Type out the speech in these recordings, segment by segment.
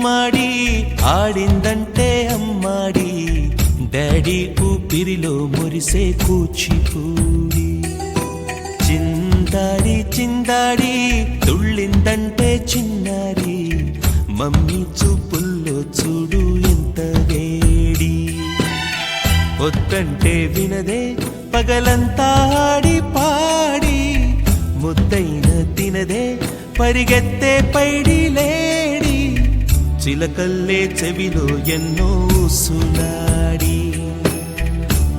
గుమ్మాడి ఆడిందంటే అమ్మాడి డాడీ ఊపిరిలో మురిసే కూచిపూడి చిందాడి చిందాడి తుళ్ళిందంటే చిన్నారి మమ్మీ చూపుల్లో చూడు ఎంత వేడి వద్దంటే వినదే పగలంతా ఆడి పాడి ముద్దైన తినదే పరిగెత్తే పైడి లేడి చిలకల్లే చెవిలో ఎన్నో సులాడి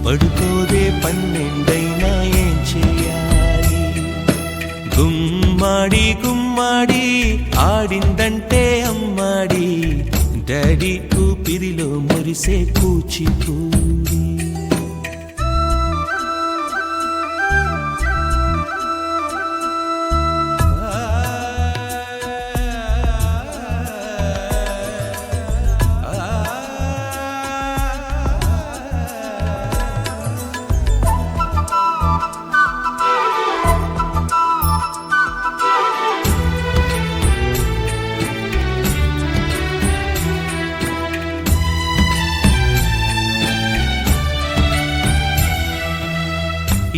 పడుకోదే పన్నెండైనా ఏం చేయాలి గుమ్మాడి గుమ్మాడి ఆడిందంటే అమ్మాడి డాడీ ఊపిరిలో మురిసే కూచిపూడి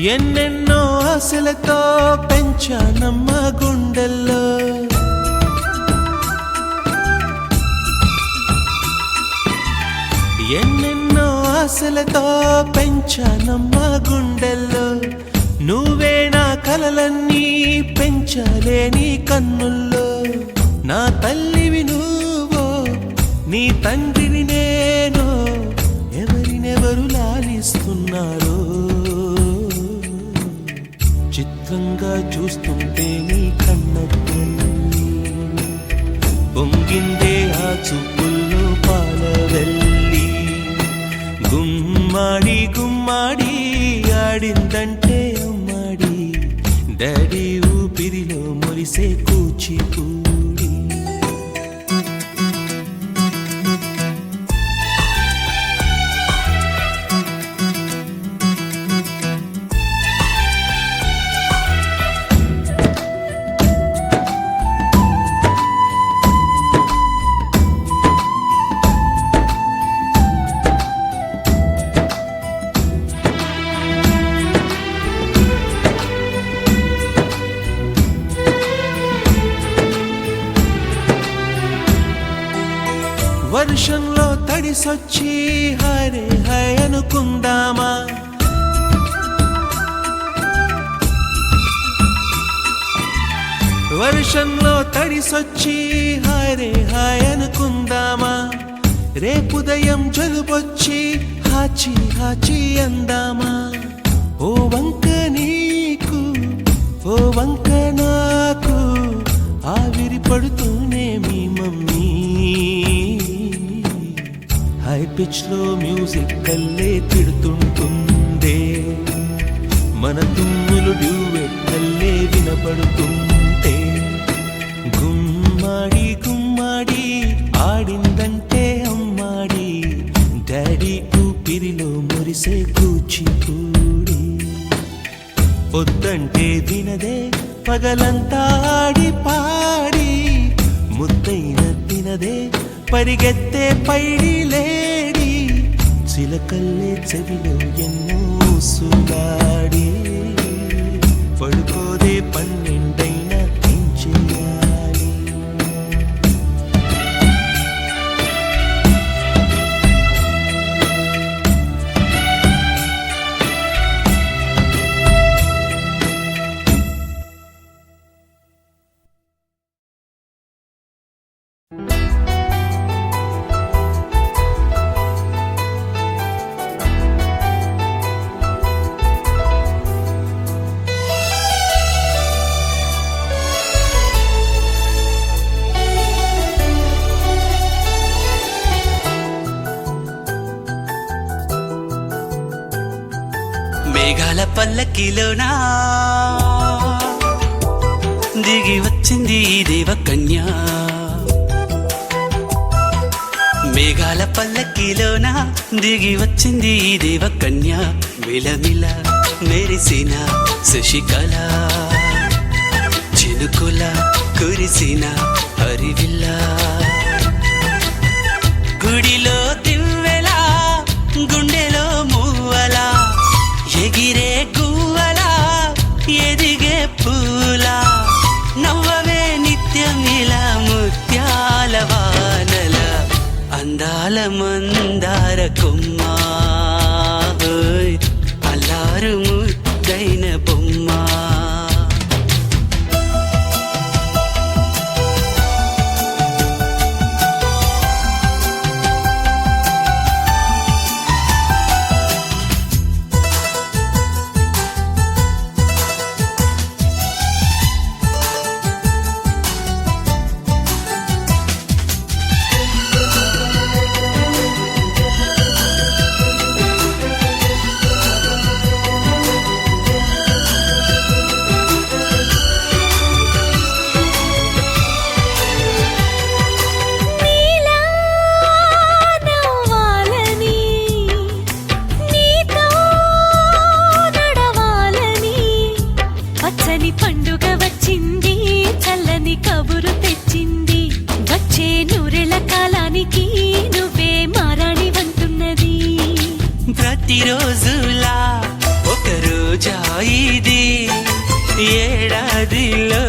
ఎన్నెన్నో ఆశలతో పెంచానమ్మ గుండెల్లో ఎన్నెన్నో ఆశలతో పెంచానమ్మ గుండెల్లో నువ్వే నా కలలన్నీ పెంచాలే నీ కన్నుల్లో నా తల్లివి నువ్వో నీ తండ్రిని నేను ఎవరినెవరు లాలిస్తున్నారో చిత్రంగా చూస్తుంటే నీ కన్నప్పుడు పొంగిందే ఆ చూపుల్లో పాలవెల్లి గుమ్మాడి గుమ్మాడి ఆడిందంటే అమ్మాడి డాడీ ఊపిరిలో మురిసే కూచిపూడి వర్షంలో తడిసొచ్చి హరే హై అనుకుందామా వర్షంలో తడిసొచ్చి హరే హాయ్ అనుకుందామా రేపుదయం జలుబొచ్చి హాచి హాచి అందామా ఓ వంక నీకు ఓ వంక నాకు ఆవిరి పడుతూనే మీ మమ్మీ హై పిచ్ లో మ్యూజిక్ కల్లే తిడుతుంటుందే మన తుమ్ములు డ్యూయెట్ కల్లే వినపడుతుంటే గుమ్మాడి గుమ్మాడి ఆడిందంటే అమ్మాడి డాడీ ఊపిరిలో మురిసే కూచిపూడి పొద్దంటే వినదే పగలంతా ఆడి పాడి ముద్దైన తినదే పరిగెత్తే పైడి లేడి చిలకల్లే చెవిలో ఎన్నో సులాడి పడుకోదే పన్నెండైనా ఏం చేయాలి మేఘాల పల్లకిలోనా దిగి వచ్చింది దేవకన్య మేఘాల పల్లకిలోనా దిగి వచ్చింది దేవకన్య మిలమిల మెరిసిన శశికళ చినుకుల కురిసిన హరివిల్ల గుడిలో దివ్వెలా గుండెలో మూవలా ఎగిరే గువ్వలా ఎదిగే పూలా నవ్వవే నిత్యం ఇలా ముత్యాల వానల అందాల మందార కొమ్మ ఓయ్ అల్లారు ముద్దైన బొమ్మ పండుగ వచ్చింది చల్లని కబురు తెచ్చింది వచ్చే నూరెల కాలానికి నువ్వే మారాణి వంటున్నది ప్రతిరోజులా ఒక రోజా ఇది ఏడాదిలో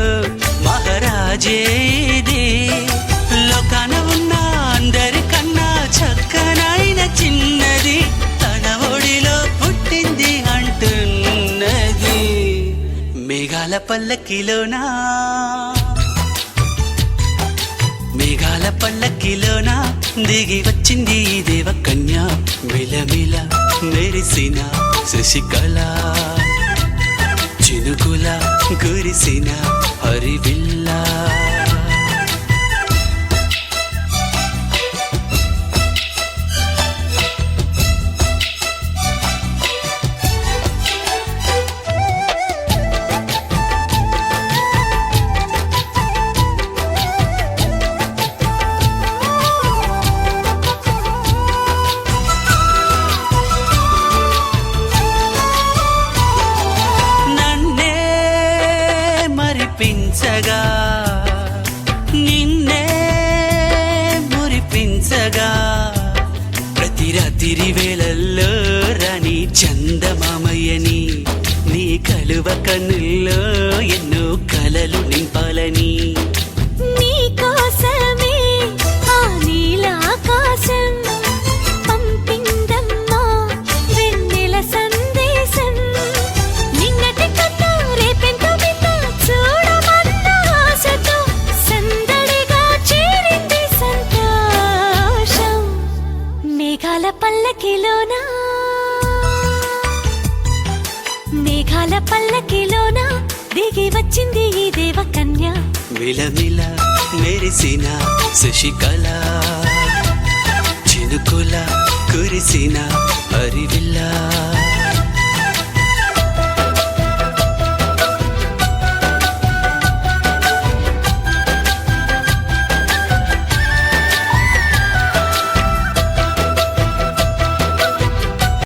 మహారాజే ఇది లోకాన ఉన్న అందరికన్నా చక్కనైన చిన్నది తన ఒడిలో పుట్టింది అంటున్నది మేఘాల పల్లకిలోనా మేఘాల పల్లకిలోనా దిగి వచ్చింది ఈ దేవకన్య మిలమిల మెరిసిన శశికళ చినుకుల కురిసిన హరివిల్లా మరిపించగా నిన్నే మురిపించగా ప్రతి రాత్రి వేళల్లో రాణి చందమామయ్యని నీ కలువ కన్నుల్లో ఎన్నో కలలు నింపాలని నీ కోసమే ఆ నీలాకాశం పంపిందమ్మా వెన్నెల సందేశం నిన్నటి కథ రేపెంత చూడమన్న ఆశతో సందడిగా చేరింది సంతోషం మేఘాల పల్లకిలోనా మేఘాల పల్లకిలోనా దిగి వచ్చింది ఈ దేవకన్య మిలమిల మెరిసిన శశికళ చినుకుల కురిసిన హరివిల్లా